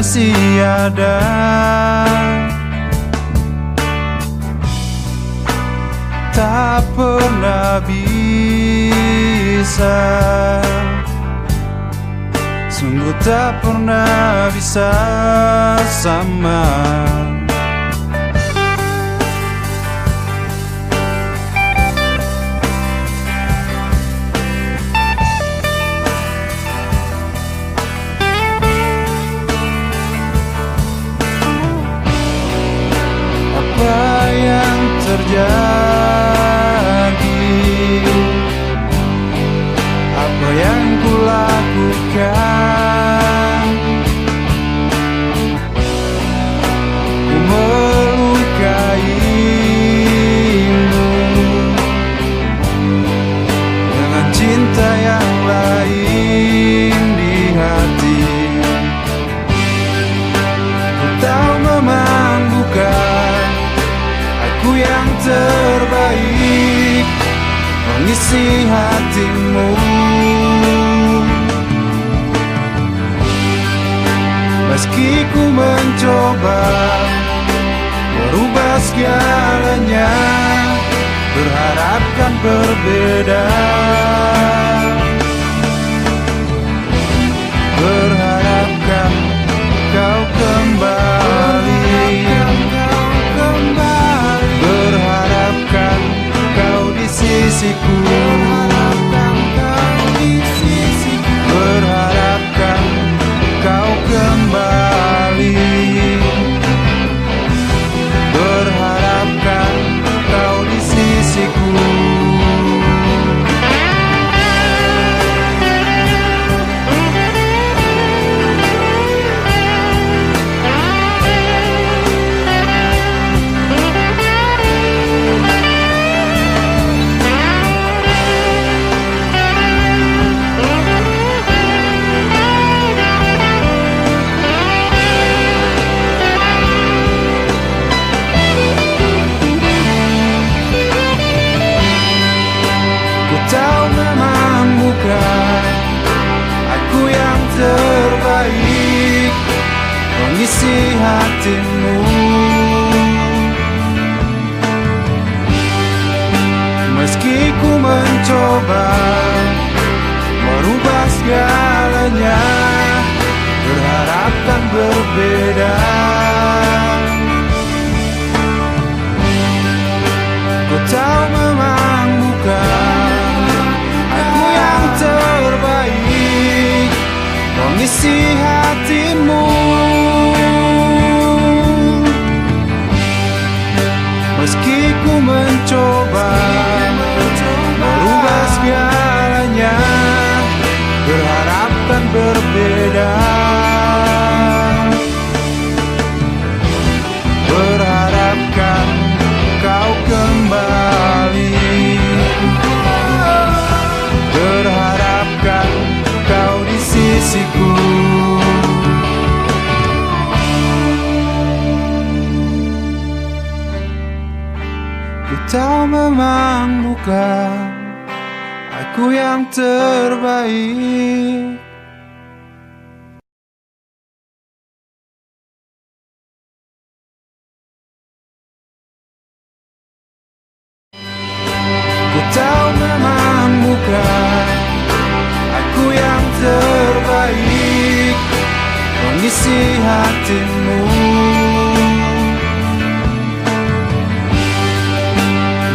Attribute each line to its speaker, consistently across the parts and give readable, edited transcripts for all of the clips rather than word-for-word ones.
Speaker 1: masih ada. Tak pernah bisa, sungguh tak pernah bisa sama. Apa yang terjadi, apa yang kulakukan, ku melukaimu dengan cinta yang lain di hati. Ku tahu memang bukan aku yang terbaik mengisi hatimu. Meski ku mencoba merubah segalanya, berharap kan berbeda. Berharapkan kau kembali, berharapkan kau di sisiku, berharapkan kau kembali, berharapkan kau di sisiku. Tahu memang bukan aku yang terbaik mengisi hatimu. Meski ku mencoba merubah segalanya, berharap kan berbeda. Ku tahu memang bukan terbaik mengisi hatimu. Meski ku mencoba merubah segalanya, berharap kan berbeda. Berharapkan kau kembali, berharapkan kau di sisiku. Ku tahu memang bukan aku yang terbaik. Ku tahu memang bukan aku yang terbaik mengisi hatimu.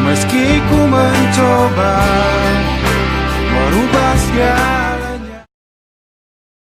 Speaker 1: Meski ku mencoba